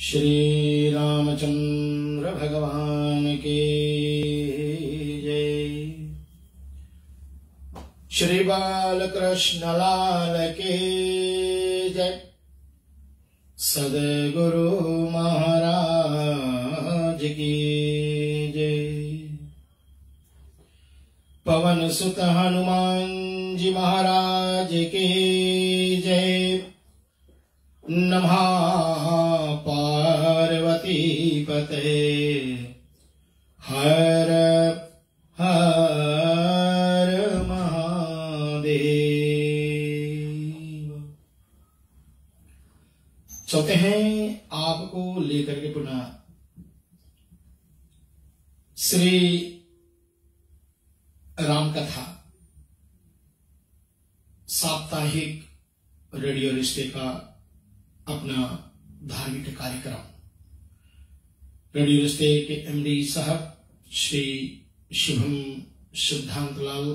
श्री रामचंद्र भगवान के जय। श्री बालकृष्ण लाल के जय। सद्गुरु महाराज की जय। पवन सुत हनुमान जी महाराज की जय। नमः पार्वती पते हर हर महादेव। चलते हैं आपको लेकर के पुनः श्री राम कथा साप्ताहिक रेडियो रिश्ते का अपना धार्मिक कार्यक्रम। रेडियो रिश्ते के एमडी साहब श्री शुभम सिद्धांतलाल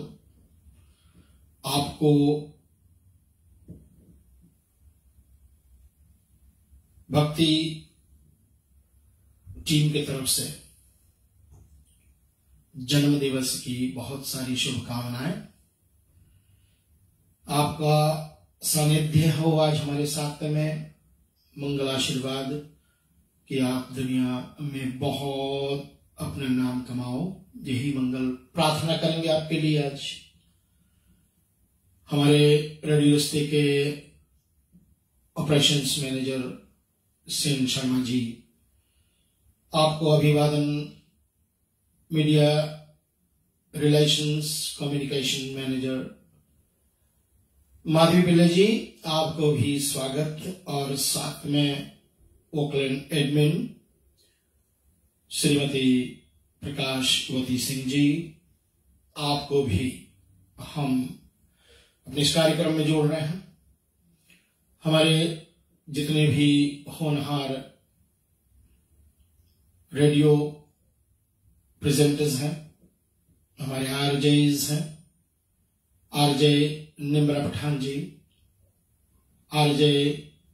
आपको भक्ति टीम की तरफ से जन्म दिवस की बहुत सारी शुभकामनाएं। आपका सानिध्य हो आज हमारे साथ में। मंगल आशीर्वाद कि आप दुनिया में बहुत अपना नाम कमाओ, यही मंगल प्रार्थना करेंगे आपके लिए। आज हमारे रेडियो रिश्ते के ऑपरेशंस मैनेजर सेन शर्मा जी आपको अभिवादन। Media relations communication manager Madhavi Pillai ji आपको भी स्वागत। और साथ में ओकलैंड एडमिन श्रीमती प्रकाशवती सिंह जी आपको भी हम अपने इस कार्यक्रम में जोड़ रहे हैं। हमारे जितने भी होनहार रेडियो प्रेजेंटर्स हैं, हमारे आरजेज हैं, आरजे निम्रा पठान जी, आरजे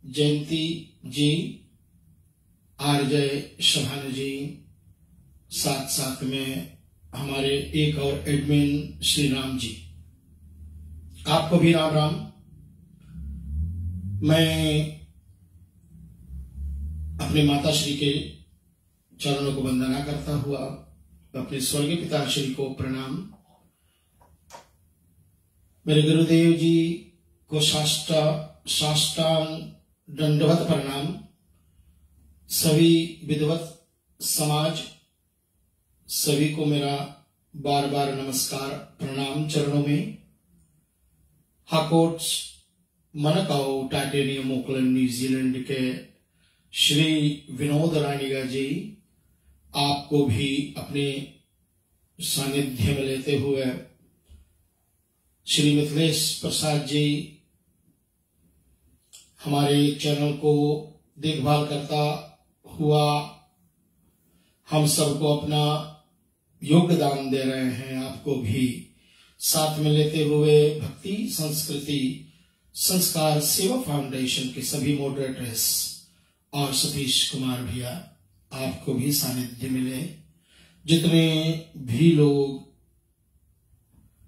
जयंती जी, आरजे शभानु जी, साथ साथ में हमारे एक और एडमिन श्री राम जी, आपको भी राम राम। मैं अपने माता श्री के चरणों को वंदना करता हुआ अपने स्वर्गीय पिता श्री को प्रणाम। मेरे गुरुदेव जी को साष्टांग दंडवत प्रणाम। सभी विद्वत समाज सभी को मेरा बार बार नमस्कार प्रणाम चरणों में। हाकोट्स मनकाओ टाइटेनियम ओकलैंड न्यूजीलैंड के श्री विनोद रानीगा जी आपको भी अपने सानिध्य में लेते हुए, श्री मिथिलेश प्रसाद जी हमारे चैनल को देखभाल करता हुआ हम सबको अपना योगदान दे रहे हैं, आपको भी साथ में लेते हुए भक्ति संस्कृति संस्कार सेवा फाउंडेशन के सभी मॉडरेटर्स और सतीश कुमार भैया आपको भी सानिध्य मिले। जितने भी लोग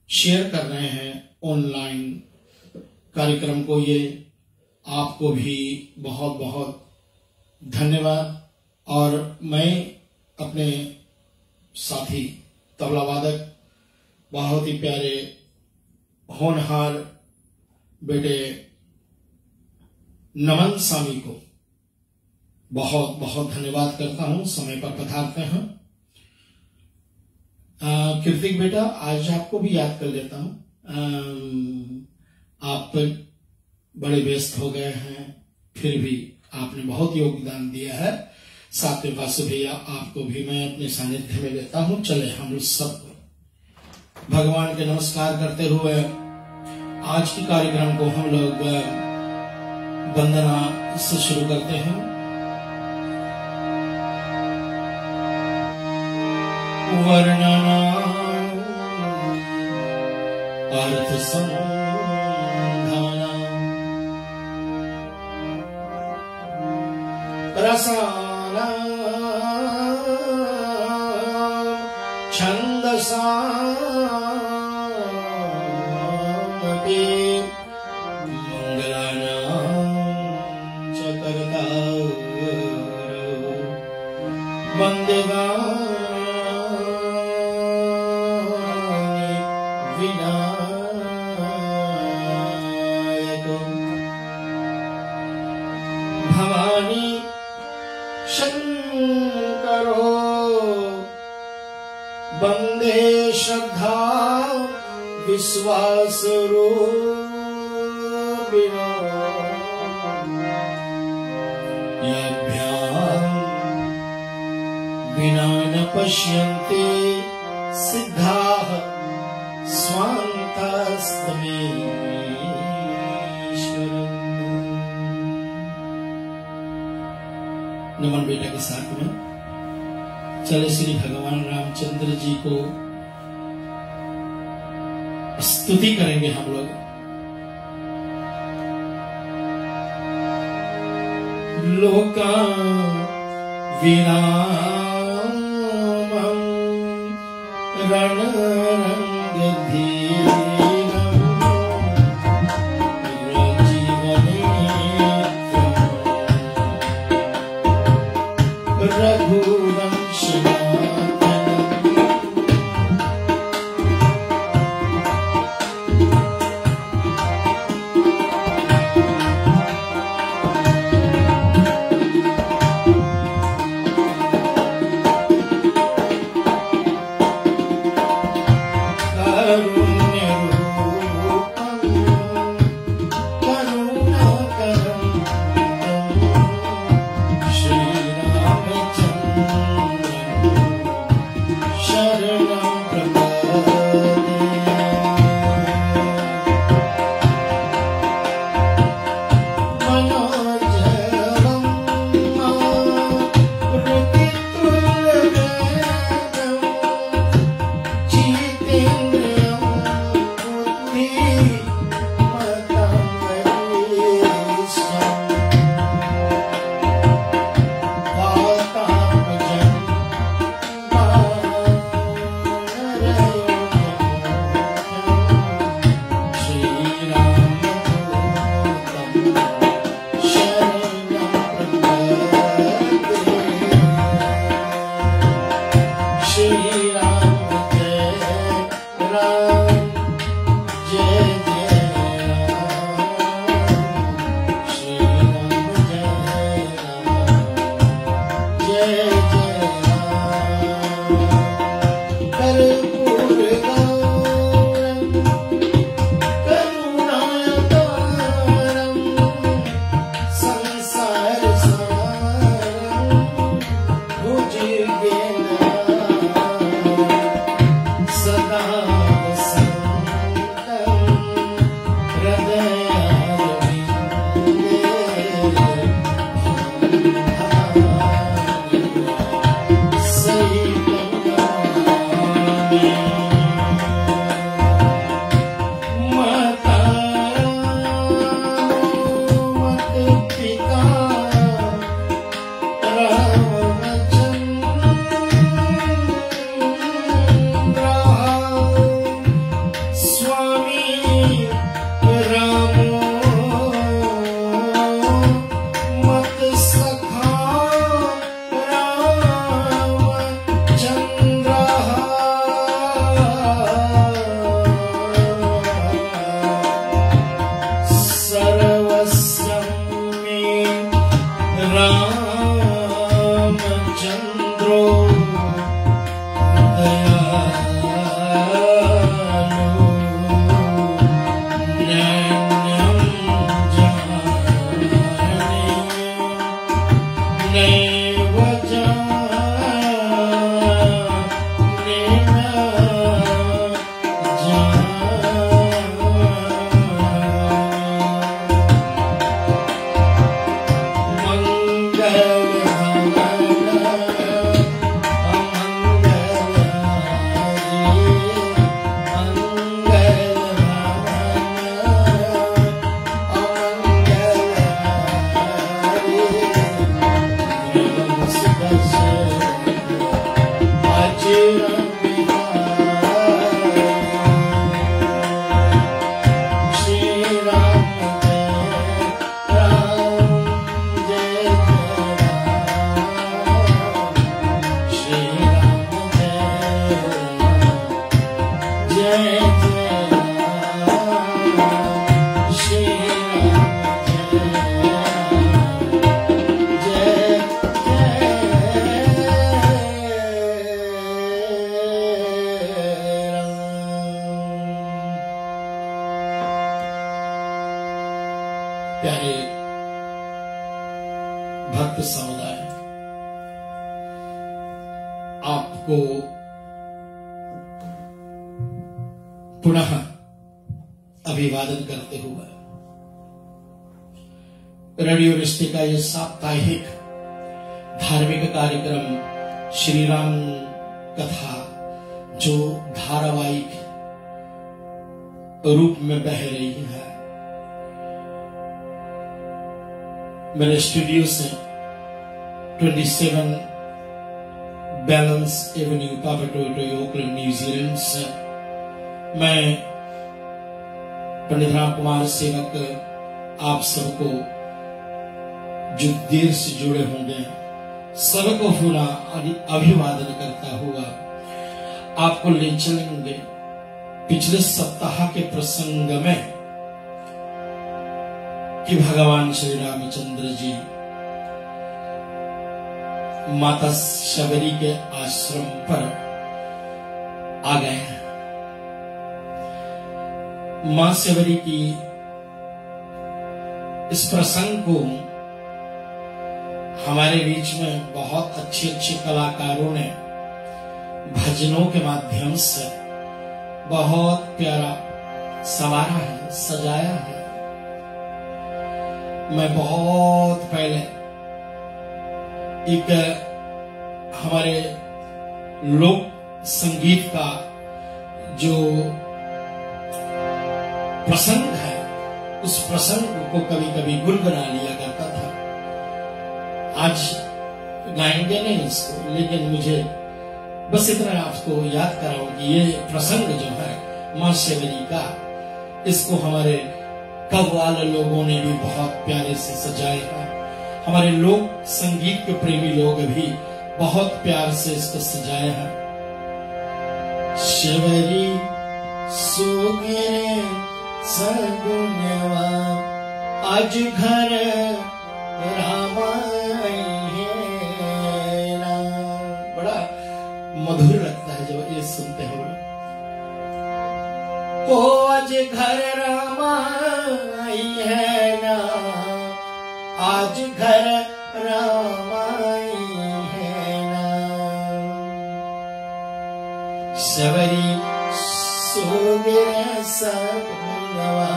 शेयर कर रहे हैं ऑनलाइन कार्यक्रम को, ये आपको भी बहुत बहुत धन्यवाद। और मैं अपने साथी तबला वादक बहुत ही प्यारे होनहार बेटे नमन स्वामी को बहुत बहुत धन्यवाद करता हूं, समय पर पधारते हैं। कीर्तिक बेटा आज आपको भी याद कर लेता हूं। आप बड़े व्यस्त हो गए हैं, फिर भी आपने बहुत योगदान दिया है। साथ में वासु भैया आपको भी मैं अपने सानिध्य में लेता हूं। चले हम सब भगवान के नमस्कार करते हुए आज के कार्यक्रम को हम लोग वंदना से शुरू करते हैं। वर्णना अर्थ संधाना रसानां छन्दसामपि मङ्गलानां च कर्तारो वन्देगानि विनायको भवानी शंकरो वंदे श्रद्धा विश्वासरूपिणो याभ्यां विना न पश्यन्ते सिद्धाः स्वान्तस्तमेश्वरम्। नमन बेटा के साथ में चले श्री भगवान रामचंद्र जी को स्तुति करेंगे हम लोग। लोका विरामं रणरंगधीरं भक्त समुदाय आपको पुनः अभिवादन करते हुए रेडियो रिश्ते का यह साप्ताहिक धार्मिक कार्यक्रम श्री राम कथा जो धारावाहिक रूप में बह रही है, मेरे स्टूडियो से 27 बैलेंस एवेन्यू पापाटोटो ओकलैंड न्यूजीलैंड से मैं पंडित राम कुमार सेवक आप सबको जो देर से जुड़े होंगे सबको पुनः अभिवादन करता हुआ आपको ले चलेंगे पिछले सप्ताह के प्रसंग में कि भगवान श्री रामचंद्र जी माता शबरी के आश्रम पर आ गए हैं। मां शबरी की इस प्रसंग को हमारे बीच में बहुत अच्छे अच्छे कलाकारों ने भजनों के माध्यम से बहुत प्यारा संवारा है, सजाया है। मैं बहुत पहले एक हमारे लोक संगीत का जो प्रसंग है उस प्रसंग को कभी कभी गुनगुना लिया करता था। आज गाएंगे नहीं इसको, लेकिन मुझे बस इतना आपको याद कराऊं कि ये प्रसंग जो है मां शबरी का, इसको हमारे कव्वाल लोगों ने भी बहुत प्यारे से सजाया है। हमारे लोक संगीत के प्रेमी लोग भी बहुत प्यार से इसको सजाया है। शबरी सोगे सगुनवा आज घर बड़ा मधुर लगता है जब ये सुनते हो। ओ आज घर रामा आई है ना, आज घर रामा आई है ना। शबरी सो गए सपनवा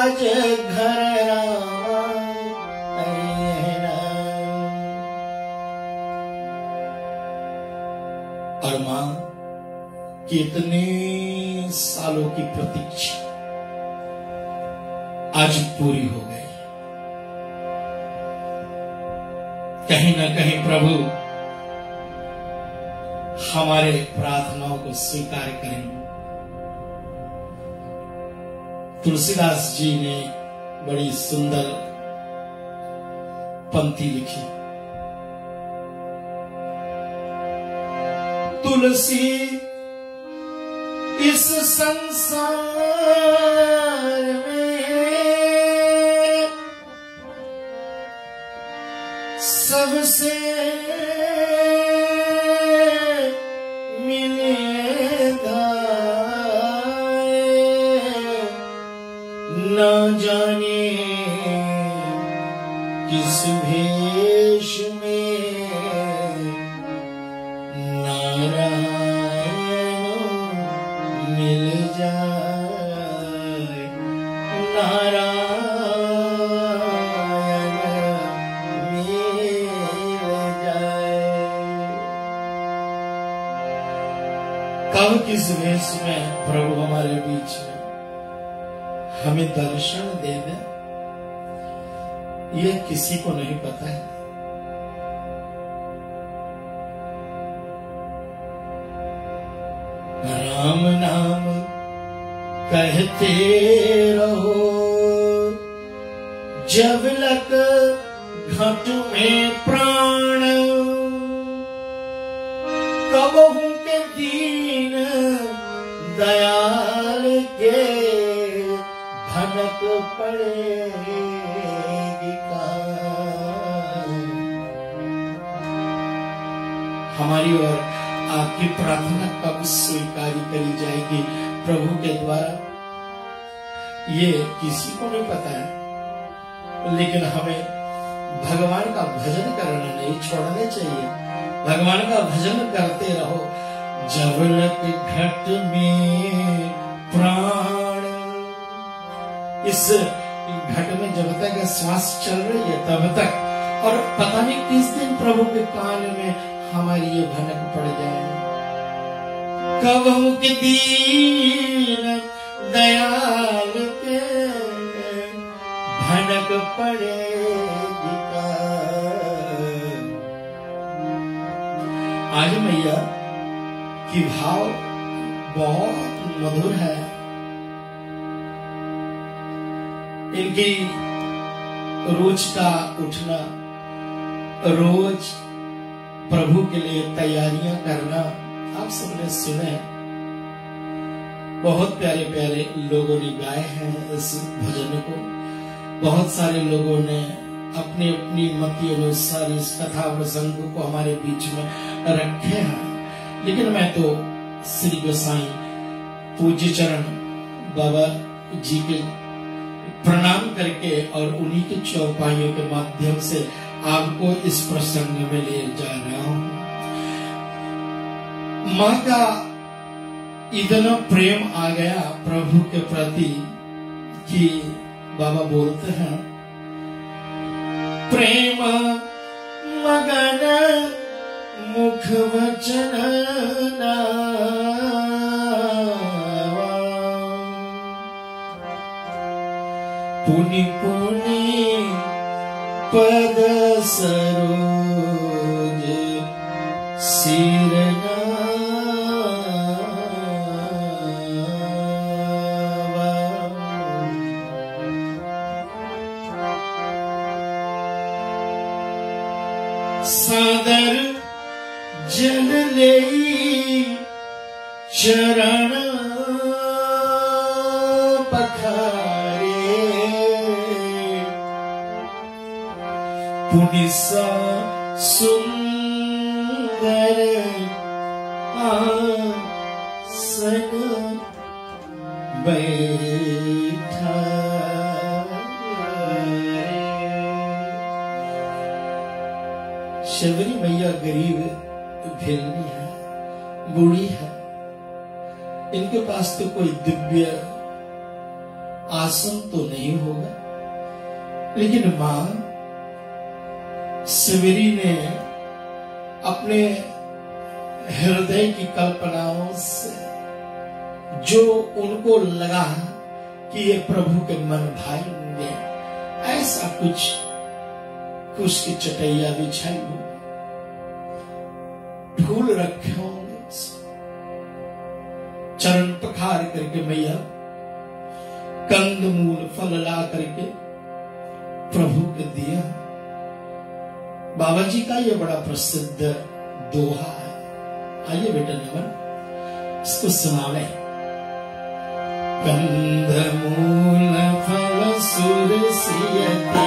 आज घर रामा आई है ना। और मां कितने सालों की प्रतीक्षा आज पूरी हो गई। कहीं ना कहीं प्रभु हमारे प्रार्थनाओं को स्वीकार करेंगे। तुलसीदास जी ने बड़ी सुंदर पंक्ति लिखी। तुलसी इस संसार में सबसे मिलेगा, न जाने किस भेष में मिल जाए, नारायण मिल जाए। कब किस वेश में प्रभु हमारे बीच में हमें दर्शन दे दे, ये किसी को नहीं पता है। राम नाम कहते रहो जब लग घट में प्राण, कबहू के दीन दयाल के भनक पड़ेगी कान। हमारी ओर आपकी प्रार्थना कब स्वीकार करी जाएगी प्रभु के द्वारा, ये किसी को नहीं पता है। लेकिन हमें भगवान का भजन करना नहीं छोड़ना चाहिए। भगवान का भजन करते रहो। जबलक घट में प्राण, इस घट में जब तक श्वास चल रही है तब तक, और पता नहीं किस दिन प्रभु के कान में हमारी ये भनक पड़ जाए। कबहू के दीन दयाल के भनक पड़ेगी। आज मैया की भाव बहुत मधुर है। इनकी रोज का उठना, रोज प्रभु के लिए तैयारियां करना आप सबने सुने। बहुत प्यारे प्यारे लोगों ने गाए हैं इस भजन को। बहुत सारे लोगों ने अपनी अपनी मति अनुसार इस कथा प्रसंग को हमारे बीच में रखे हैं। लेकिन मैं तो श्री गोसाई पूज्य चरण बाबा जी के प्रणाम करके और उन्हीं के चौपाइयों के माध्यम से आपको इस प्रसंग में ले जा रहा हूं। मां का इतना प्रेम आ गया प्रभु के प्रति कि बाबा बोलते हैं, प्रेम मगन मुख वचन पुनि पुनि पद सरोज सिरना। सादर जल लेई चरण पखारे पुनि सा सुंदर आसन बैठा। शबरी मैया गरीब भेलनी है, बूढ़ी है। इनके पास तो कोई दिव्य आसन तो नहीं होगा, लेकिन मां शबरी ने अपने हृदय की कल्पनाओं से जो उनको लगा कि ये प्रभु के मन भाएंगे, ऐसा कुछ की चटैया बिछाई हो, फूल रखे होंगे, चरण पखार करके मैया कंद मूल फल ला करके प्रभु को दिया। बाबा जी का ये बड़ा प्रसिद्ध दोहा है। आइए बेटा नमन इसको सुनावे। कंद मूल फल सुर सियते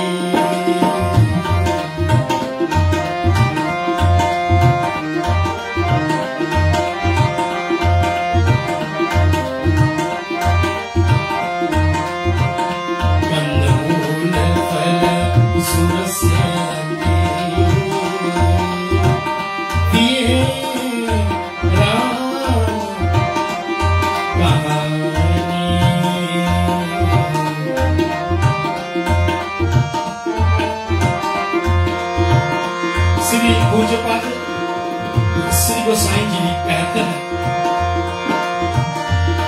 श्री गोसाई जी कहते हैं,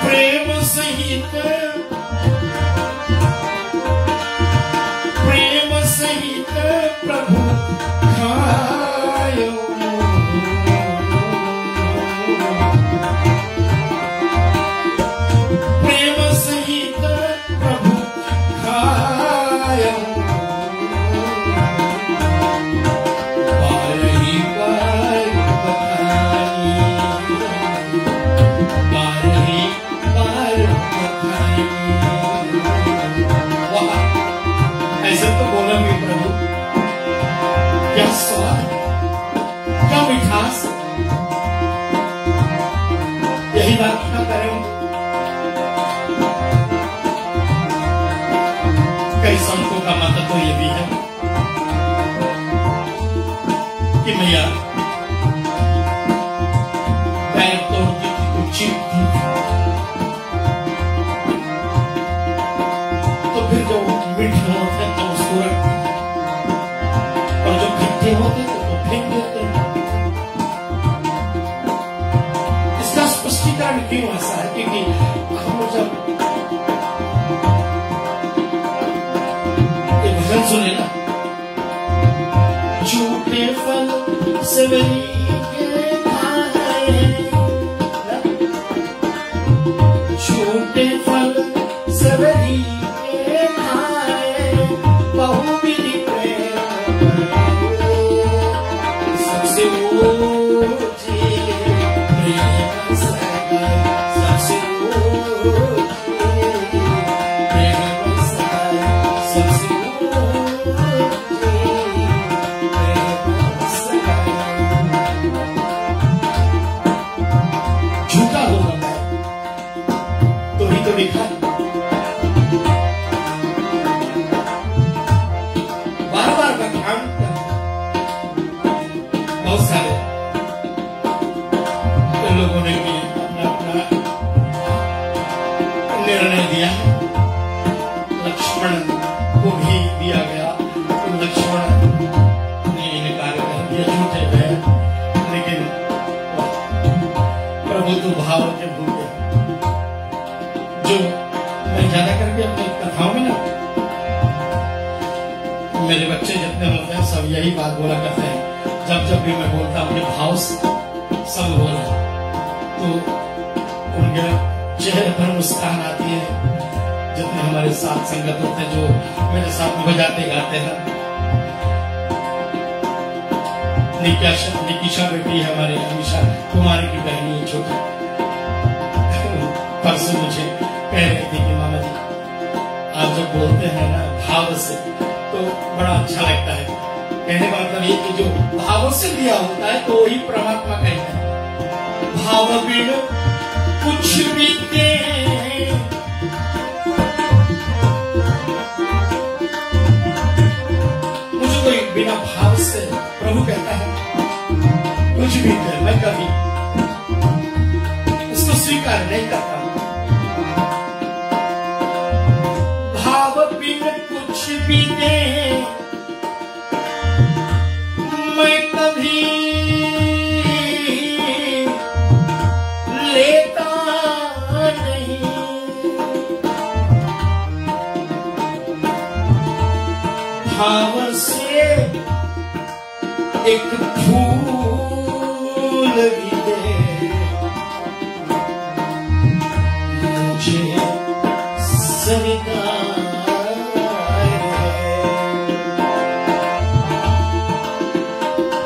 प्रेम सहित प्रभु खायो, प्रेम सहित प्रभु खायो, ऐसे तो बोलेंगे प्रभु, क्या स्वाद, क्या मिठास, यही बात क्या करें। कई संतों का मत तो ये भी है कि मैया पैर तोड़ती थी तो चीखती थी, तो फिर जो मीठे होते तो उसको रखती, और जो खट्टे होते तो फेंक देते। इसका स्पष्टीकरण क्यों ऐसा है? क्योंकि हम जब ये भजन सुने ना, झूठे फल सेवरी के खाए, झूठे फल सेवरी के खाए, बहुविधि प्रेम सबसे ऊंची प्रेम सगाई, सबसे ऊंची प्रेम सगाई, सबसे झूठा होगा तो ही तो लिखा, बार बार का ध्यान कर। बहुत सारे लोगों ने भी अपना अपना निर्णय दिया, लक्ष्मण को भी दिया गया, तो लक्ष्मण ने इनकार कर दिया, झूठे गए, लेकिन प्रभु तो भाव के भूखे। जो मैं ज्यादा करके अपनी कथाओं में ना, मेरे बच्चे जितने होते हैं सब यही बात बोला करते हैं, जब जब भी मैं बोलता हूँ कि भाव सब बोला, तो उनके चेहरे पर मुस्कान आती है। जितने हमारे साथ संगत होते हैं, जो मेरे साथ बजाते गाते हैं, निकिशा बेटी है हमारी, अमीशा कुमारी की बहनी है छोटी, परसों मुझे कह रही थी कि मामा जी आप जब बोलते हैं ना भाव से तो बड़ा अच्छा लगता है। कहने का मतलब ये कि जो भाव से दिया होता है तो वही परमात्मा कहते हैं। भाव बिन कुछ भी दे, मुझे कोई बिना भाव से, प्रभु कहता है कुछ भी दे, मैं कभी उसको स्वीकार नहीं करता। भाव बिन कुछ भी दे मैं कभी लेता नहीं, भाव से एक फूल भी दे मुझे स्वीकार है।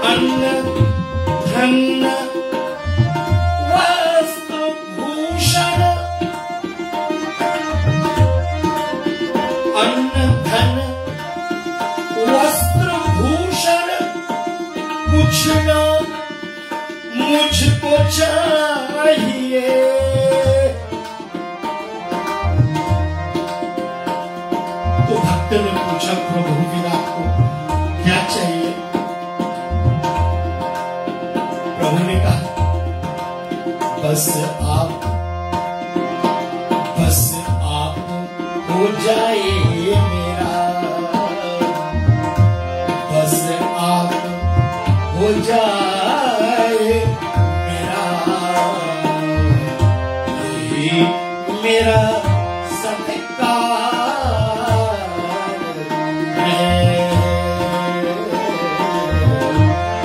अन्न धन वस्त्र भूषण, अन्न धन वस्त्र भूषण कुछ न मुझको चाहिए। तो भक्त ने पूछा प्रभु फिर आपको क्या चाहिए? प्रभु ने कहा बस आप हो जाए मेरा, बस आप हो जाए मेरा, यही मेरा सत्कार है।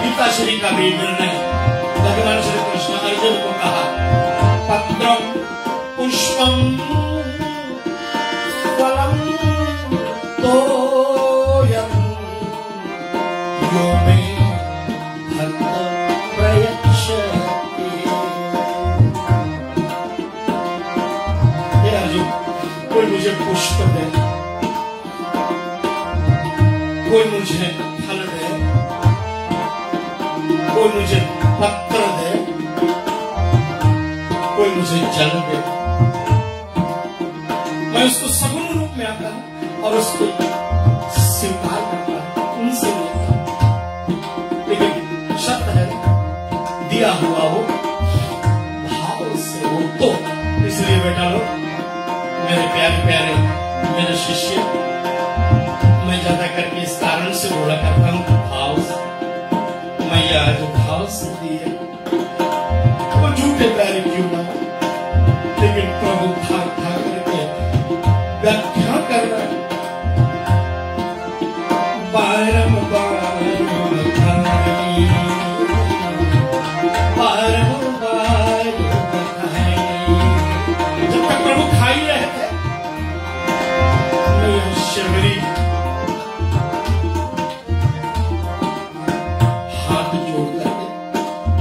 गीताश्री का भी निर्णय भगवान श्री कृष्ण अर्जुन को कहा, पत्रम पुष्पम फलम तोयम यो मे भक्त प्रयच्छति। हे अर्जुन, कोई मुझे पुष्प दे, कोई मुझे फल दे, कोई मुझे पत्र दे, कोई मुझे जल दे, मैं उसको सगुण रूप में आता हूं और उसको स्वीकार करता हूं, उनसे लेता हूं। लेकिन दिया हुआ हो भाव से हो तो। इसलिए बेटा लोग, मेरे प्यारे प्यारे मेरे शिष्य, मैं ज्यादा करके इस कारण से बोला करता हूं भाव से। मैया जो भाव से दी है वो झूठे प्यारे क्यों ना, लेकिन प्रभु भाग भाग करके व्याख्या कर रहा है। बारंबार बधाई, बारंबार बधाई। जब तक प्रभु खा ही रहे थे, मैया शिवरी हाथ जोड़ करके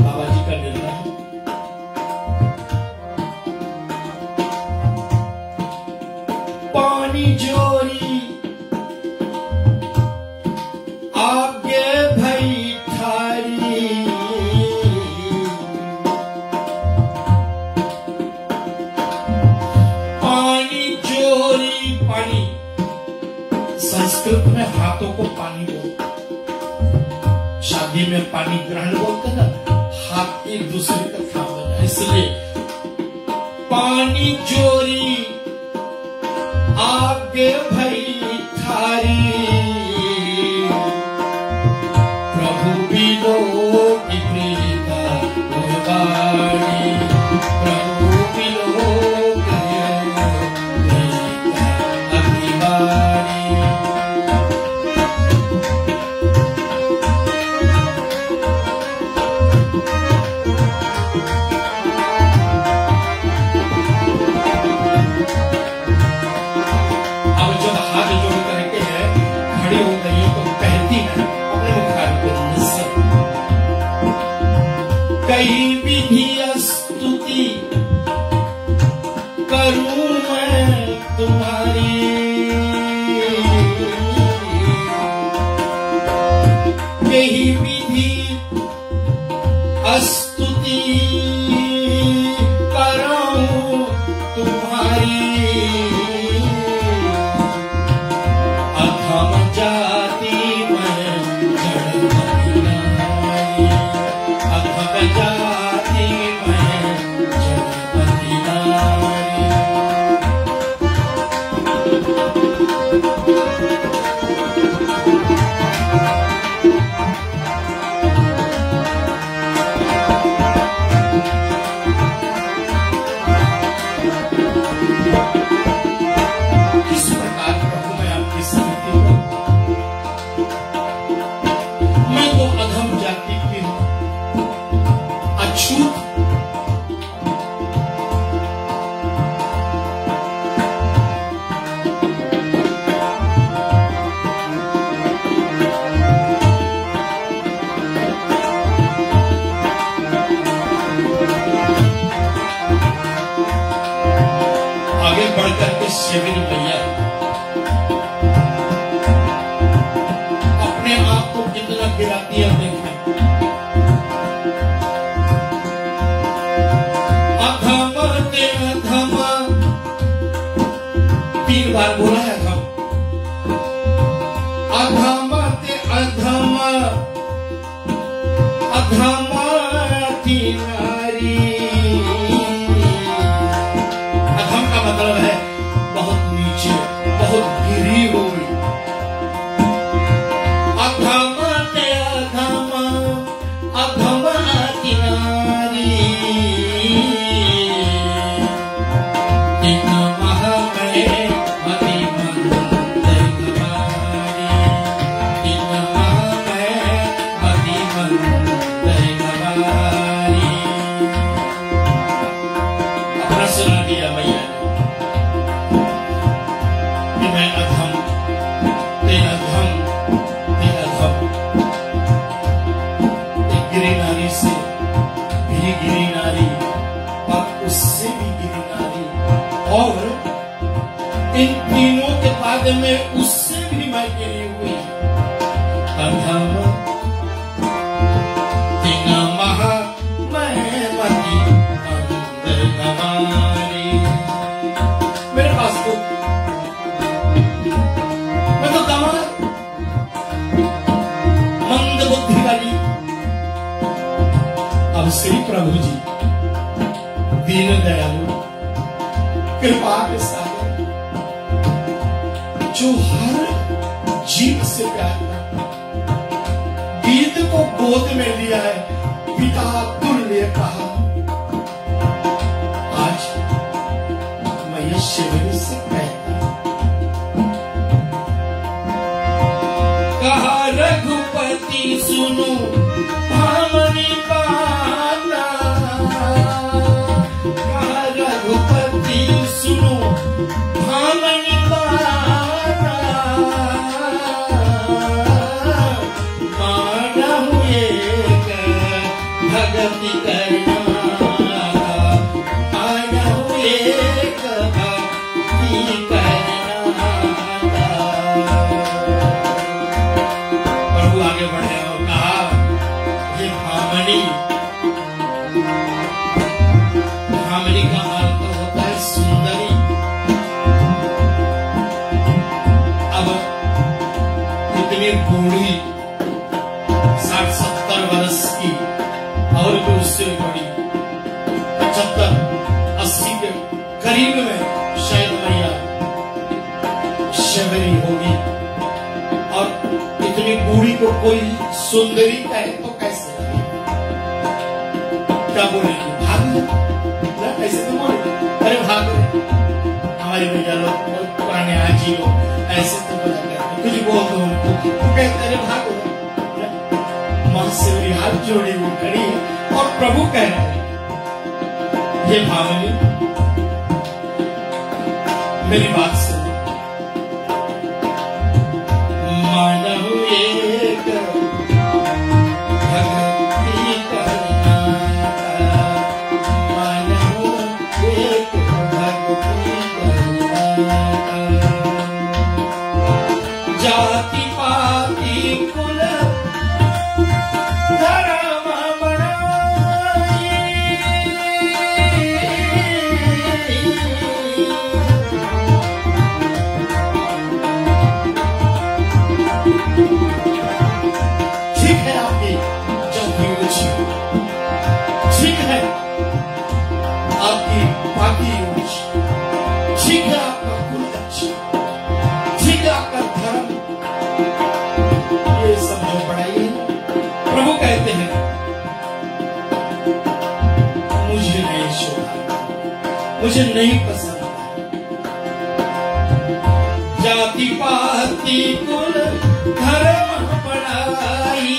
बाबा जी का निर्णय है, पानी जोरी आगे भई थारी, पानी जोरी। पानी संस्कृत में हाथों को पानी बोलते, शादी में पानी ग्रहण बोलते ना, हाथ एक दूसरे का थामना, इसलिए पानी जोरी आगे भई थारी, प्रभु बिलो की प्रीता गुरबाणी, प्रभु बिलो की प्रीता अभिवाणी। अब जब हाथ जोड़ करके है खड़ी हो गई तो कहती है अपने मुखार पे मुझसे, कई विधि स्तुति करूं मैं तुम्हारी, कई विधि स्तुति करूं तुम्हारी, अधम जाति मैं जड़मति नारी, अधम जाति मैं जड़मति नारी। किस प्रकार प्रभु मैं आपकी स्तुति करूं? मैं तो अधम जाति की हूं, अछूत। आगे बढ़कर के शिवरी मैया अपने आप को कितना गिराती है देखें। अधम ते अधम, 3 बार बोला है अधम, अधम ते अधम, अधम की नारी। अधम का मतलब है बहुत नीचे, बहुत गिरी हुई। अधम ते अधम, अधम की नारी, इन मह में मति मंद गवारी, इन मह में मति मंद गवारी। अपना सुना दिया मैया ने कि मैं अधम ते अधम ते अधम, एक गिरी और श्री प्रभु जी दीन दयालु कृपा के सागर जो हर जीव से प्यार करता, गीत को गोद में लिया है, पिता तुल्य कहा। आज मैं ये शिविर से कहता, कहा रघुपति सुनो भामनी पाना, कहा रघुपति सुनो भामनी पाना, मानहु एक भगति करना, मानहु एक भक्ति करना। प्रभु आगे बढ़े और कहा, ये भामनी, भामनी का अर्थ होता है सुंदरी। अब इतनी बूढ़ी 60-70 वर्ष की और भी उससे बड़ी 75-80 के करीब में शायद मैया शबरी होगी, और इतनी बूढ़ी को कोई सुंदरी कहे तो कैसे लगे? क्या बोलेगी? भाग ना, ऐसे तो बोले, अरे भाग हमारे भैया लोग पुराने आजी लोग ऐसे तो बोला करते, कुछ बोल दो उनको तो कहते अरे भागो। मां से मेरी हाथ जोड़ी वो खड़ी है और प्रभु कह रहे हैं, ये भावनी मेरी बात सुनो, मानहु एक भक्ति करना, मानहु एक भक्ति करना, जाति पाति कुल धर्म बढ़ाई, ठीक है आपकी जब भी ऊंची, ठीक है आपकी बाकी ऊंची, ठीक है आपका कुल अच्छा, ठीक है आपका धर्म, ये सब जो पढ़ाई है। प्रभु कहते हैं मुझे नहीं शोभा, मुझे नहीं पसंद। जाति पाति कुल धर्म बढ़ाई,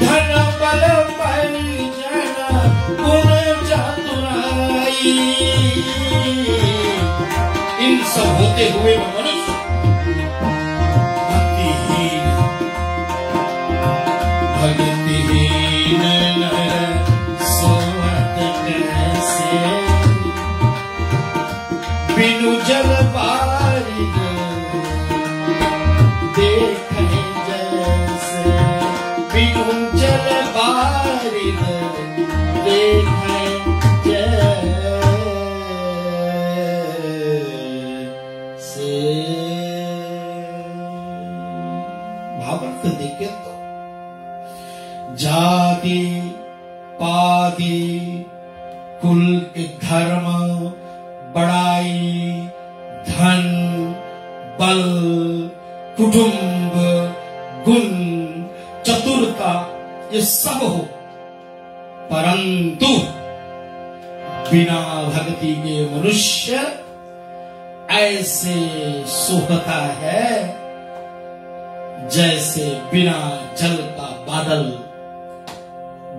धन बल परिजन गुण चतुराई, इन सब होते हुए मनुष्य भक्तिहीन, भक्तिहीन नर सोवत कैसे, बिनु जल बारिद देखे जैसे, बिनु जल बारिद देखे जैसे। भावार्थ देखे तो जाति पाति कुल के धर्म बड़ाई, धन बल कुटुंब गुण चतुरता, ये सब हो, परंतु बिना भक्ति के मनुष्य ऐसे सोहता है जैसे बिना जल का बादल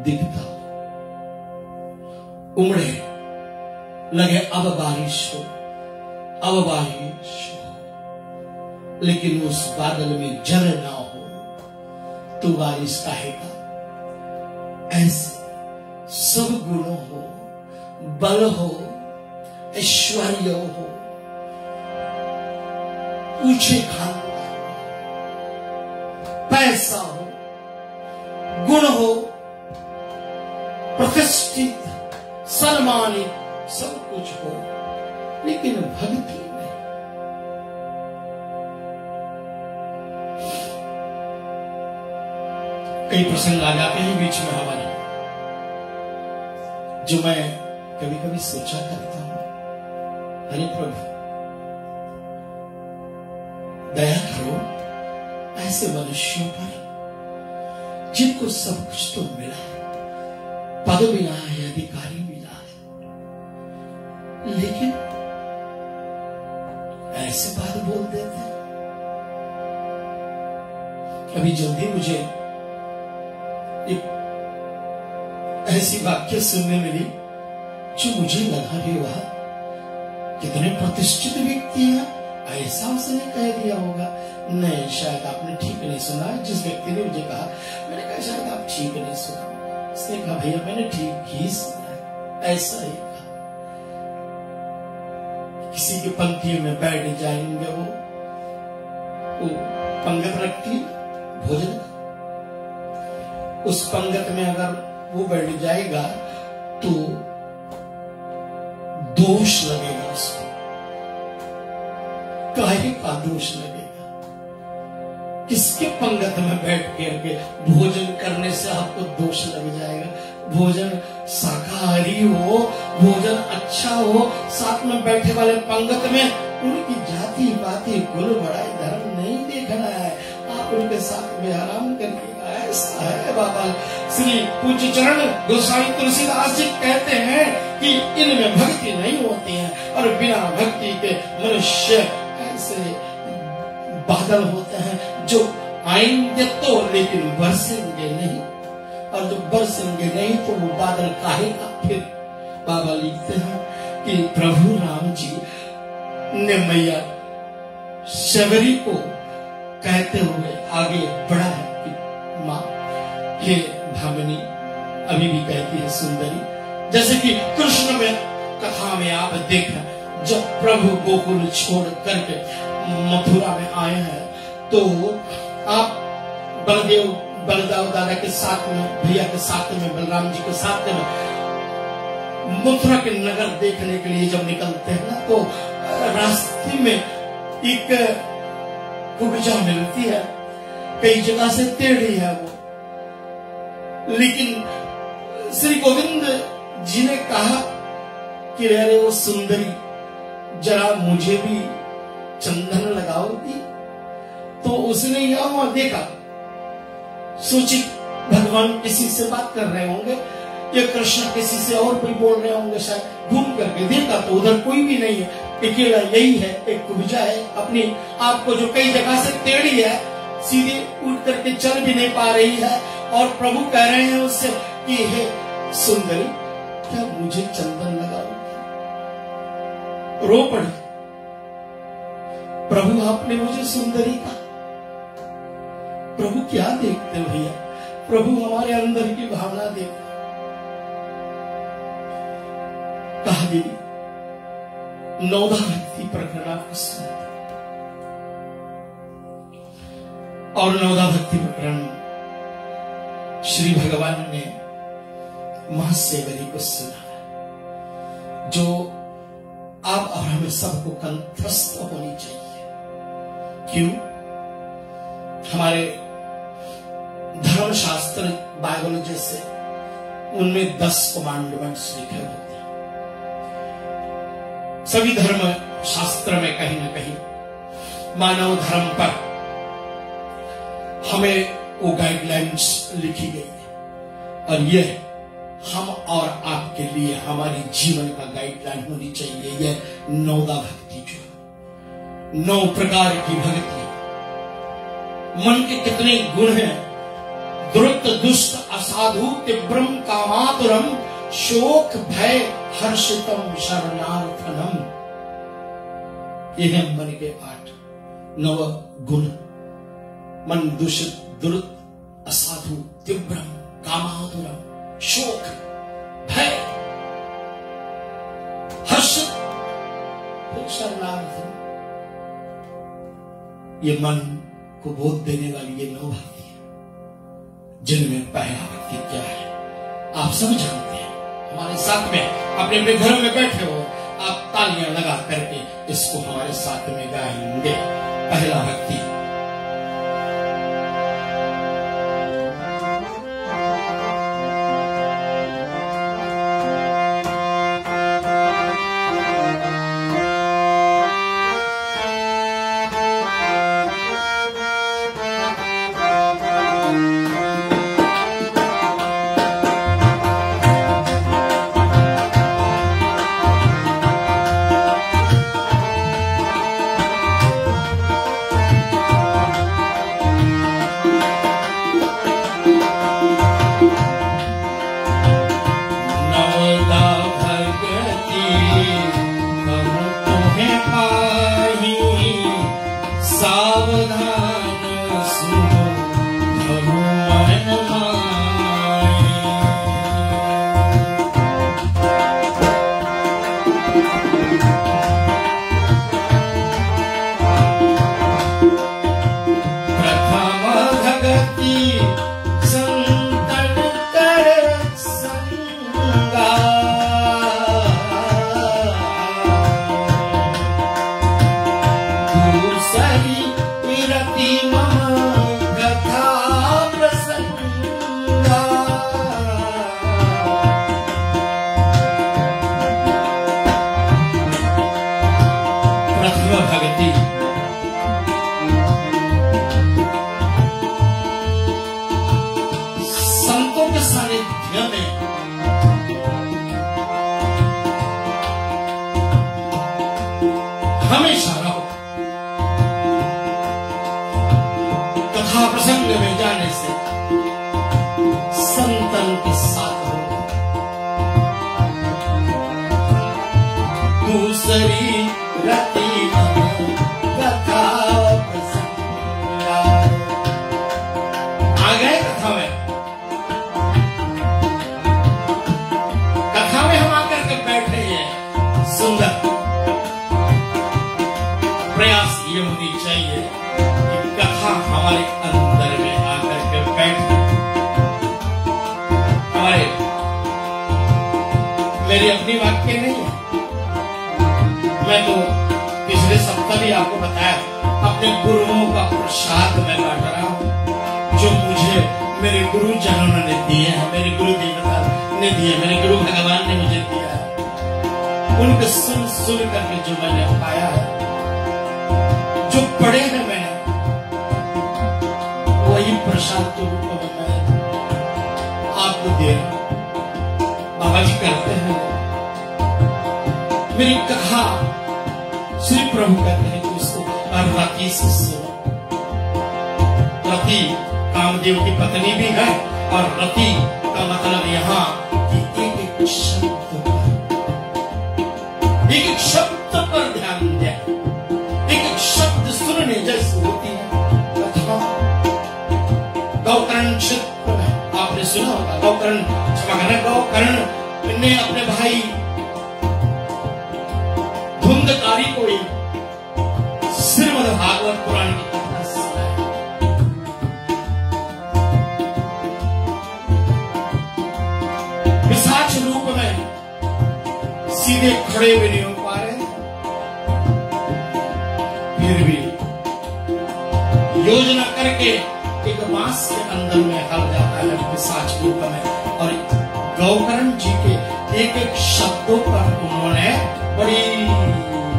दिखता। उमड़े लगे अब बारिश हो, अब बारिश हो, लेकिन उस बादल में जल ना हो तो बारिश काहे का? ऐसे सब गुणों हो, बल हो, ऐश्वर्य हो, ऊंचे खानदान, पैसा हो, गुण हो, प्रतिष्ठित सम्मानित सब कुछ हो, लेकिन भक्ति नहीं। कई प्रसंग आ जाते हैं बीच में हमारे, जो मैं कभी कभी सोचा करता हूं, अरे प्रभु दया करो ऐसे मनुष्यों पर जिनको सब कुछ तो मिला है, पद मिला है, अधिकारी मिला है, लेकिन ऐसे बात बोल देते हैं। अभी जल्दी मुझे एक ऐसी वाक्य सुनने मिली जो मुझे लगा रे वाह, कितने प्रतिष्ठित व्यक्ति हैं, ऐसा उसने कह दिया होगा। नहीं, शायद आपने ठीक नहीं सुना। जिस व्यक्ति ने मुझे कहा, मैंने कहा शायद आप ठीक नहीं सुना। उसने कहा भैया मैंने ठीक ही सुना है, ऐसा ही कहा। किसी की पंक्तियों में बैठ जाएंगे, वो पंगत रखती है भोजन, उस पंगत में अगर वो बैठ जाएगा तो दोष लगेगा उसको, काहे का दोष लगेगा। किसके पंगत में बैठ करके भोजन करने से आपको दोष लग जाएगा। भोजन शाकाहारी हो, भोजन अच्छा हो, साथ में बैठे वाले पंगत में उनकी जाति पाति कुल बड़ाई धर्म नहीं देखना है, आप उनके साथ में आराम करिएगा। ऐसा है बाबा श्री पूज्य चरण गोसाई तुलसीदास जी कहते हैं कि इनमें भक्ति नहीं होती है, और बिना भक्ति के मनुष्य ऐसे बादल होते हैं जो आएंगे तो लेकिन बरसेंगे नहीं, और जो बरसेंगे नहीं तो वो बादल काहे का। फिर बाबा लिखते हैं कि प्रभु राम जी ने मैया शबरी को कहते हुए आगे बढ़ा है कि माँ ये भामिनी, अभी भी कहती है सुंदरी, जैसे कि कृष्ण में कथा में आप देखें, जब प्रभु गोकुल छोड़ करके मथुरा में आए हैं तो आप बलदेव दादा के साथ में, भैया के साथ में, बलराम जी के साथ में मथुरा के नगर देखने के लिए जब निकलते हैं ना, तो रास्ते में एक कुब्जा मिलती है, कई जगह से टेढ़ी है वो, लेकिन श्री गोविंद जी ने कहा कि अरे वो सुंदरी जरा मुझे भी चंदन लगाओगी। तो उसने यह देखा, सोची भगवान किसी से बात कर रहे होंगे, या कृष्ण किसी से और कोई बोल रहे होंगे, शायद घूम करके देखा तो उधर कोई भी नहीं है, अकेला यही है, एक कुब्जा है अपनी आप को जो कई जगह से टेढ़ी है, सीधे उठ करके चल भी नहीं पा रही है, और प्रभु कह रहे हैं उससे कि हे सुंदरी क्या मुझे चंदन लगाओ। रो पड़ी, प्रभु आपने मुझे सुंदरी कहा। प्रभु क्या देखते हो भैया, प्रभु हमारे अंदर की भावना देखते। कहा देवी नौदा भक्ति प्रकरण आपको सुनते, और नौदा भक्ति प्रकरण श्री भगवान ने महासेवरी को सुना, जो आप और हमें सबको कंठस्थ होनी चाहिए। क्यों? हमारे धर्मशास्त्र बाइबल जैसे उनमें 10 कमांडमेंट्स लिखे होते हैं। सभी धर्म शास्त्र में कहीं ना कहीं मानव धर्म पर हमें वो गाइडलाइंस लिखी गई है, और यह हम और आपके लिए हमारे जीवन का गाइडलाइन होनी चाहिए। यह नौदा भक्ति जो 9 प्रकार की भक्ति, मन के कितने गुण हैं, द्रुत दुष्ट असाधु तीव्रम कामातुरम शोक भय हर्षितम शरणार्थनम। ये है मन के 8 9 गुण। मन दूषित, दुरुत, असाधु, तीव्रम, कामातुरम, शोक, भय, हर्षित, शरणार्थनम। ये मन को बोध देने वाली ये 9 भक्ति है, जिनमें पहला भक्ति क्या है आप सब जानते हैं। हमारे साथ में अपने अपने घरों में बैठे हो, आप तालियां लगा करके इसको हमारे साथ में गाएंगे। पहला भक्ति प्रसंग में जाने से संतन के साथ हो। दूसरी रति कथा प्रसंग आ गए कथा में हम आकर के बैठे हैं। सुंदर प्रयास ये होनी चाहिए कि कथा हमारे अंदर में आकर के बैठे। हमारे मेरी अपनी वाक्य नहीं है, मैं तो पिछले सप्ताह भी आपको बताया अपने गुरुओं का प्रसाद मैं बांट रहा हूं, जो मुझे मेरे गुरु जनों ने दिए हैं, मेरे गुरु देवता ने दिए, मेरे गुरु भगवान ने मुझे दिया है। उनको सुन सुन करके जो मैंने पाया है, जो पढ़े हैं मैंने, वही प्रसाद के रूप में मैं आपको दे रहा हूं। बाबा जी करते हैं मेरी कथा, श्री प्रभु कहते हैं कि इसको रति से सुनो। रति कामदेव की पत्नी भी है, और रति का मतलब यहाँ कि एक एक शब्द पर ध्यान दें, एक शब्द सुनने जैसे होती है कथा। गौकर्ण क्षेत्र में आपने सुना होगा, गौकर्ण ने अपने भाई धुंधकारी को श्रीमद् भागवत पुराण की कथा सुनाई। पिशाच रूप में सीधे खड़े भी नहीं हो पा रहे, फिर भी योजना करके एक बांस के अंदर में हल जाता है पिशाच रूप में, और गौकर्ण जी के एक एक शब्दों पर उन्होंने बड़ी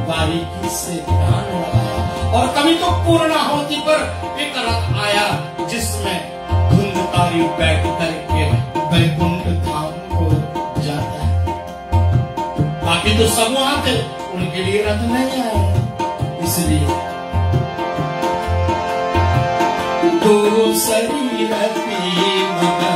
बारीकी से ध्यान लगाया। और कभी तो पूर्णाहुति पर एक रथ आया जिसमें धुंधकारी बैठ करके वैकुंठ धाम को जाता है। बाकी तो सब वहां थे, उनके लिए रथ नहीं आया। इसलिए दूसरी रति कथा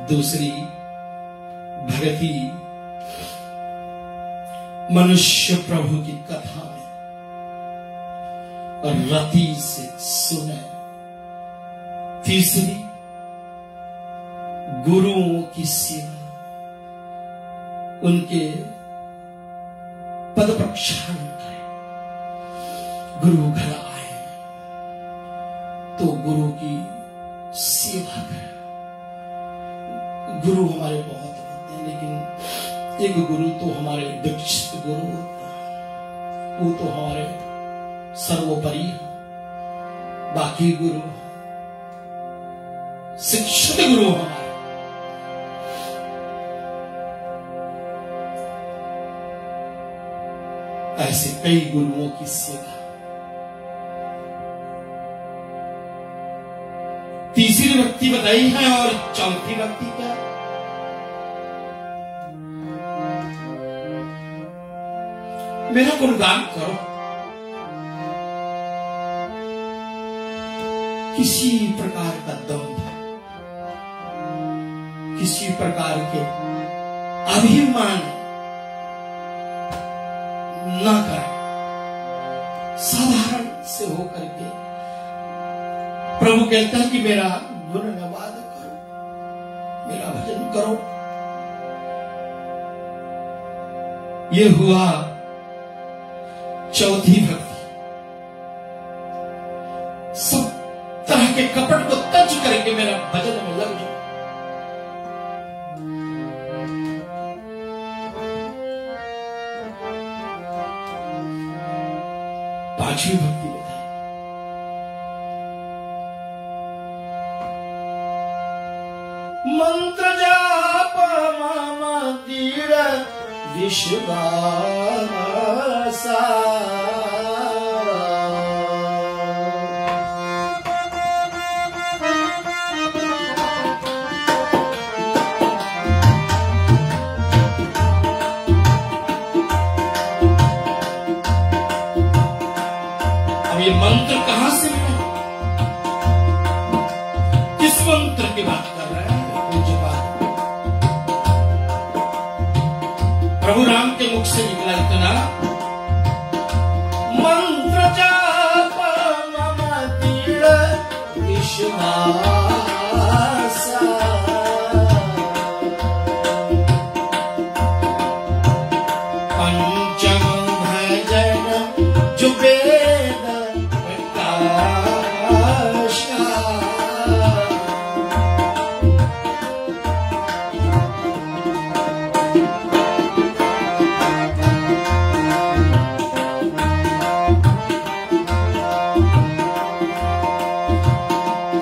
दूसरी भगति मनुष्य प्रभु की कथा में और रति से सुने। तीसरी गुरुओं की सेवा, उनके पद प्रक्षालन करें। गुरु घर आए तो गुरु की सेवा करें। गुरु हमारे बहुत होते हैं, लेकिन एक गुरु तो हमारे दीक्षित गुरु होता है, वो तो हमारे सर्वोपरि है। बाकी गुरु शिक्षित गुरु हमारे, ऐसे कई गुरुओं की सेवा। तीसरी भक्ति बताई है और चौथी भक्ति क्या? मेरा गुणगान करो, किसी प्रकार का दम्भ, किसी प्रकार के अभिमान ना करें, साधारण से होकर के प्रभु कहता है कि मेरा गुणगान करो, मेरा भजन करो। ये हुआ चौथी भक्ति। सब तरह के कपट को तज करके मेरा भजन में लग जाओ। पांचवी भक्ति बताई, मंत्र जाप मम दृढ़ विश्वासा। अब ये मंत्र कहां से मिले? किस मंत्र की बात कर रहे हैं? पूज्य बात प्रभु राम के मुख से निकला इतना, मंत्र जाप मम दृढ़ विश्वासा। पंचम भजन जो वेद प्रकाशा।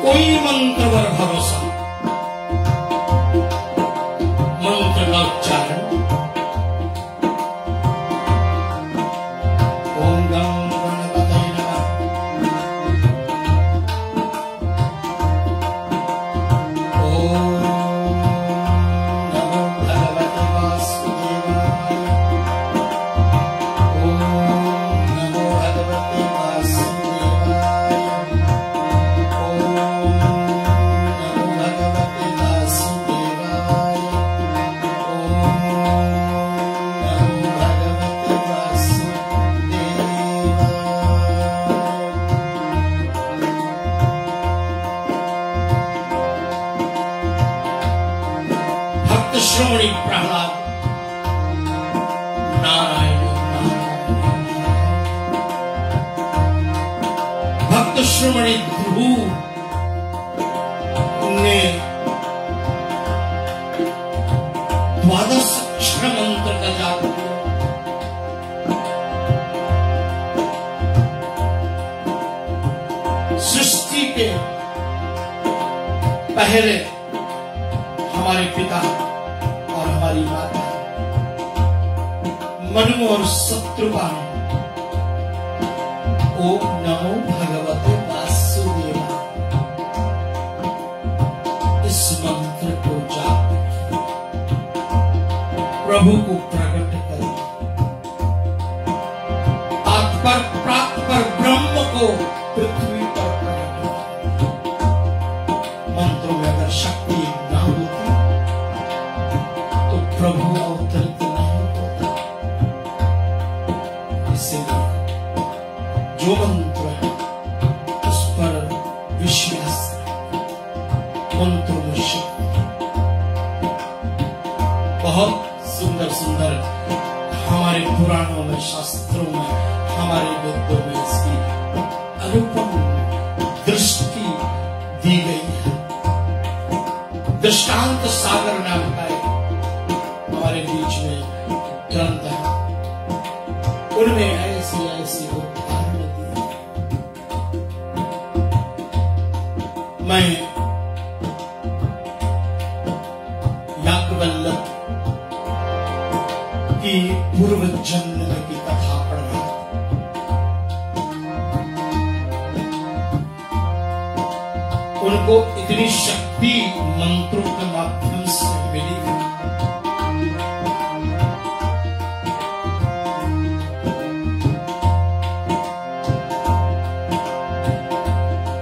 कोई मंत्र पर भरोसा, मंत्र का उच्चारण, ओम गं गणपतये नमः, ओम नमो भगवते वासुदेवाय, ओम नमो भगवते वासुदेवाय, श्रोमणि प्रहलाद नारायण नारायण, भक्त श्रोमणि ध्रुव ने द्वादश अक्षर मंत्र का जाप किया। सृष्टि के पहले हमारे पिता और हमारी माता मनु और शत्रुपा ने ओम नमो भगवते वासुदेवाय इस मंत्र को जाप प्रभु को प्रकट कर, आत्पर प्राप्त पर ब्रह्म को पृथ्वी पर प्रकट। मंत्रों में अगर शक्ति न होती तो प्रभु अवतरित नहीं होता। इसलिए जो मंत्र है उस पर विश्वास, मंत्रों में शक्ति। बहुत सुंदर सुंदर हमारे पुराणों में, शास्त्रों में, हमारे वेदों में इसकी मैं याज्ञवल्क्य की पूर्व जन्म की कथा पढ़ रहा हूं। उनको इतनी शक्ति मंत्रों के माध्यम से मिली थी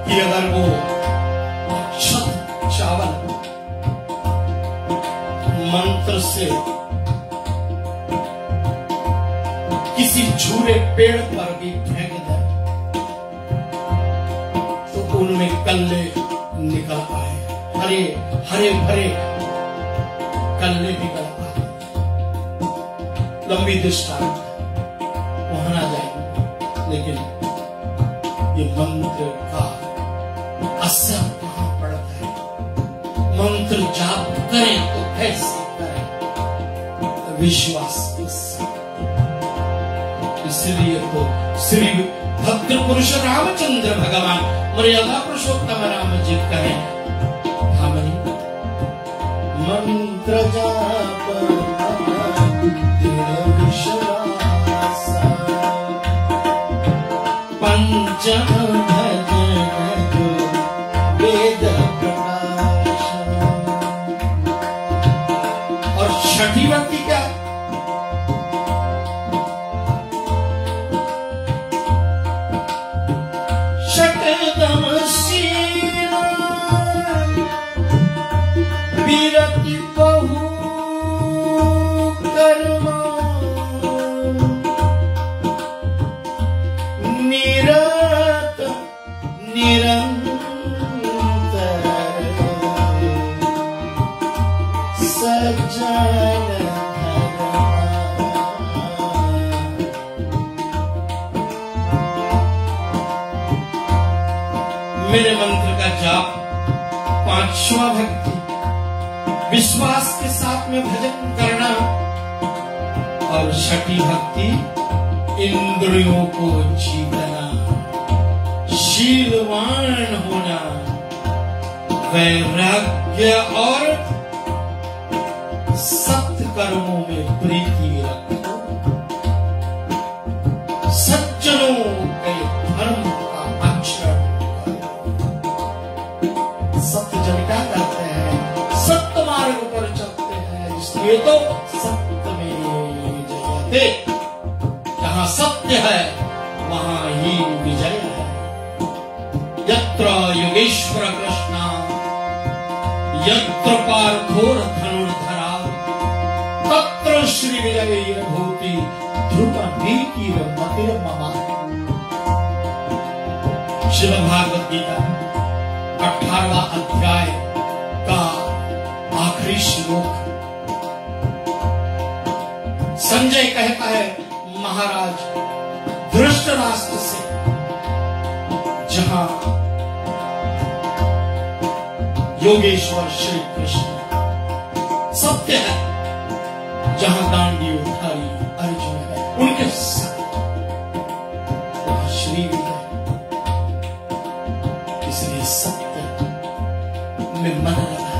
कि अगर वो अक्षत चावल मंत्र से किसी झूले पेड़ पर भी फेंक दे तो उनमें कल्ले निकल आए, हरे हरे भरे कल्ले निकल आए। लंबी दृष्टांत वहां ना जाएंगे, लेकिन ये मंत्र का असर कहां पड़ता है। मंत्र जाप करें तो कैसे करें, विश्वास के साथ। इसलिए तो श्री भक्त पुरुष रामचंद्र भगवान मर्यादा पुरुषोत्तम राम जी कहें, हमने मंत्र जाप दृढ़ विश्वास, पंचम भजन जो वेद प्रकाश। और छठी भक्ति क्या? विरति बहु कर्मा निरत निरंतर सज्जन मेरे मंत्र का जाप पांचवा भक्ति, विश्वास के साथ में भजन करना। और छठी भक्ति इंद्रियों को जीतना, शीलवान होना, वैराग्य और सत्य कर्मों में प्रीति रखो, सज्जनों के धर्म का आचरण करो। सत्य जन क्या करते हैं? सत्य मार्ग पर चलते हैं, इसलिए तो सत्य में जयते। जहां सत्य है वहां ही विजय है। यत्र योगेश्वर कृष्ण यत्र पार्थोर धनुर्धरा तत्र श्री विजय भूति ध्रुव नीतिर मतिर ममा। श्रीमद् भागवत गीता 18वां अध्याय का आखिरी श्लोक। संजय कहता है महाराज धृतराष्ट्र से, जहां योगेश्वर श्री कृष्ण सत्य है, जहां दांडी उठाई अर्जुन है, उनके साथ वहां श्री विजय। इसलिए सत्य में मन लगा,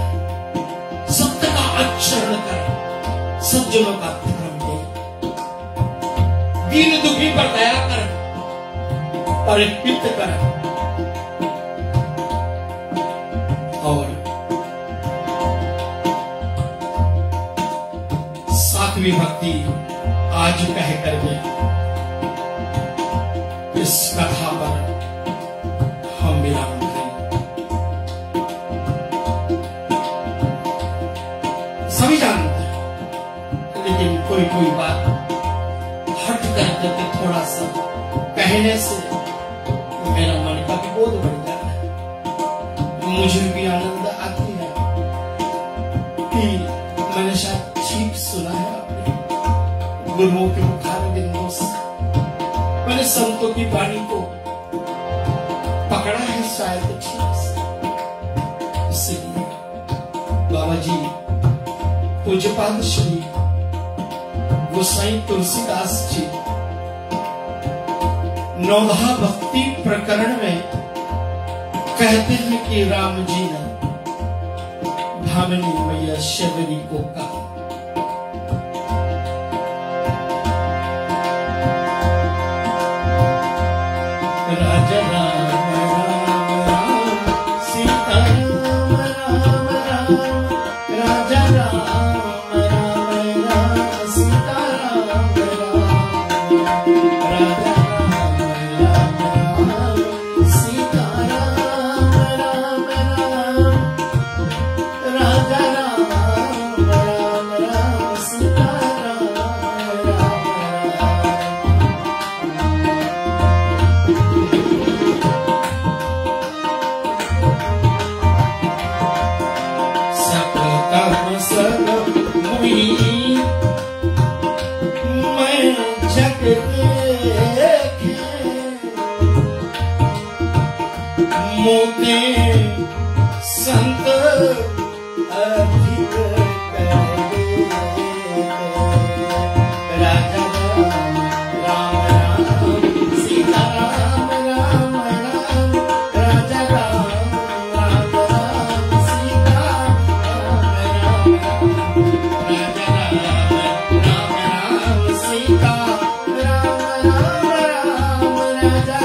सत्य का आचरण करें, सज्जनों का धर्म दे, दीन दुखी पर दया करें, परिपित करें। और सातवीं भक्ति आज कह करके इस कथा पर हम विराम करें। सभी जानते हैं, लेकिन कोई कोई बात हट करके थोड़ा सा कहने से मेरा मन का भी बोध बढ़ जाता है। मुझे भी आनंद आती है कि मैंने शायद ठीक सुना है अपने गुरुओं के मुखार बिंदुओं से, मैंने संतों की वाणी को पकड़ा है शायद ठीक से। इसलिए बाबा जी पूज्यपाद श्री गोसाई तुलसीदास जी नौधा भक्ति प्रकरण में कहते हैं कि राम जी ने भामिनी मैया शबरी को कहा, राजा राम राम राम सीता राम राम राम, राजा राम राम राम सीता राम राम, राजा मोते संत अधिक राजा राम राम सीता राम राम राम, राजा राम राम राम सीता राम राम, राजा राम राम सीता राम राम, राजा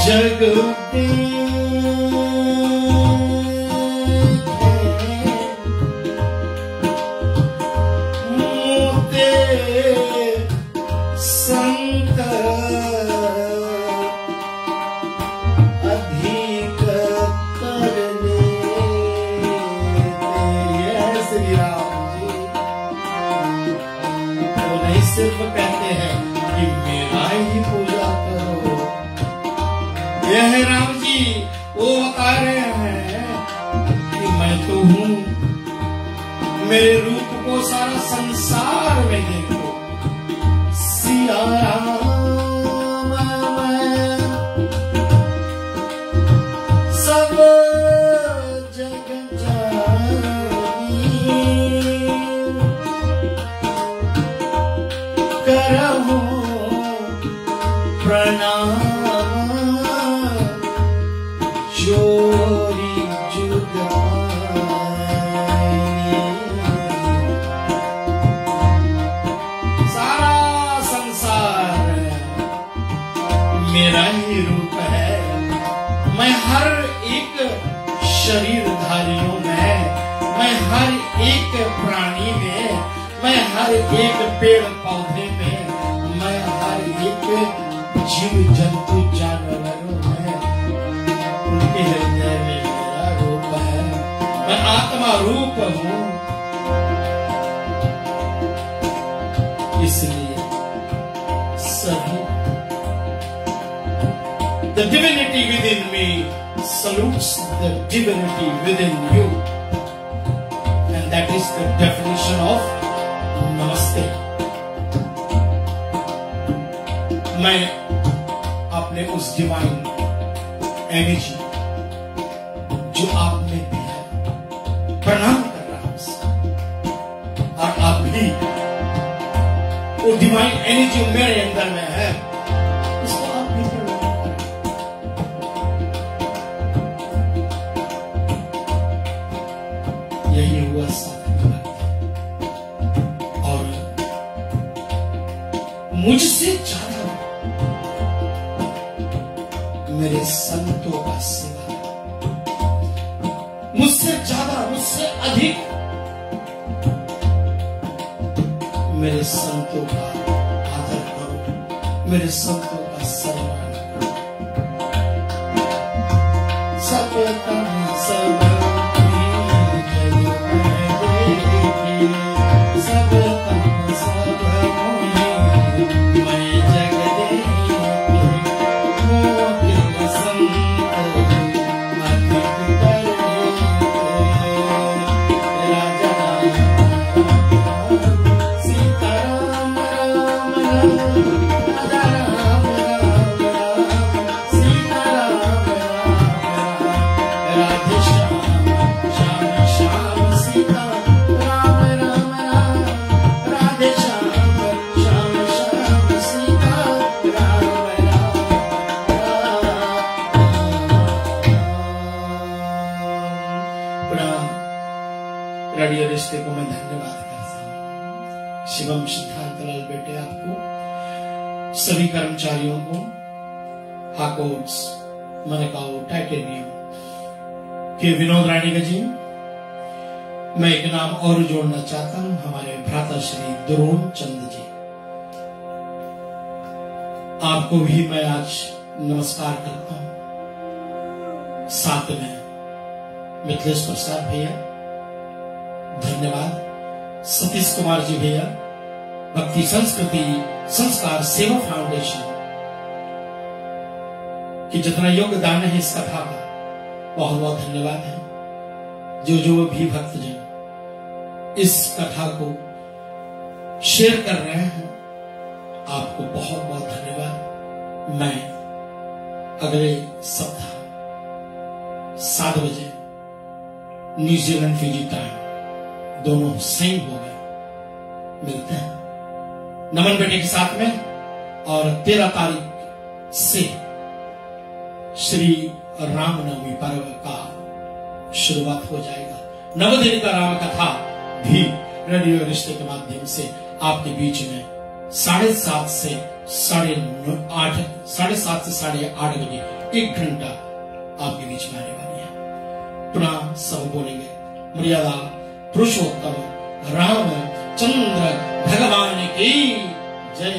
जग मोते संत अधिक करने, श्री राम जी वो नहीं सिर्फ कहते हैं कि मेरा ही पूजा करो, यह राम जी वो बता रहे हैं कि मैं तो हूं, मेरे रूप को सारा संसार में देखो, सिया राम सब जग जानी, करहूं प्रणाम जोरी जुगानी, सारा संसार मेरा ही रूप है, मैं हर एक शरीरधारियों में, मैं हर एक प्राणी में, मैं हर एक पेड़ पौधे में, मैं हर एक जीव जंतु जानवरों में, उनके हृदय में मेरा रूप है, मैं आत्मा रूप हूं। इसलिए सभी the divinity within me salutes the divinity within you, and that is the definition of नमस्ते। मैं अपने उस डिवाइन एनर्जी जो आप में भी है प्रणाम कर रहा हूं, और आप भी वो डिवाइन एनर्जी मेरे अंदर में है, उसको आप भी प्रणाम करें। यही हुआ और मुझसे ज्यादा मेरे संतों का सेवा, मुझसे ज्यादा, मुझसे अधिक मेरे संतों का आदर करो, मेरे संतों का सम्मान करो। सबका सब रिश्ते को मैं धन्यवाद करता हूं। शिवम सिद्धांतलाल बेटे आपको, सभी कर्मचारियों को, हाकोट्स, मनकाओ, टाइटेनियम के विनोद रानीगा जी, मैं एक नाम और जोड़ना चाहता हूं, हमारे भ्राता श्री द्रोण चंद जी, आपको भी मैं आज नमस्कार करता हूं। साथ में मिथिलेश प्रसाद भैया धन्यवाद, सतीश कुमार जी भैया, भक्ति संस्कृति संस्कार सेवा फाउंडेशन कि जितना योगदान है इस कथा का बहुत बहुत धन्यवाद है। जो भी भक्तजन इस कथा को शेयर कर रहे हैं आपको बहुत बहुत धन्यवाद। मैं अगले सप्ताह 7 बजे न्यूजीलैंड फिजी टाइम दोनों सेम हो गए, मिलते हैं नमन बेटे के साथ में। और 13 तारीख से श्री रामनवमी पर्व का शुरुआत हो जाएगा। 9 दिन का राम कथा भी रेडियो रिश्ते के माध्यम से आपके बीच में 7:30 से 8:30 से 8:30 बजे 1 घंटा आपके बीच में आने वाली है। पुनः सब बोलेंगे मर्यादा पुरुषोत्तम रामचंद्र भगवान की जय।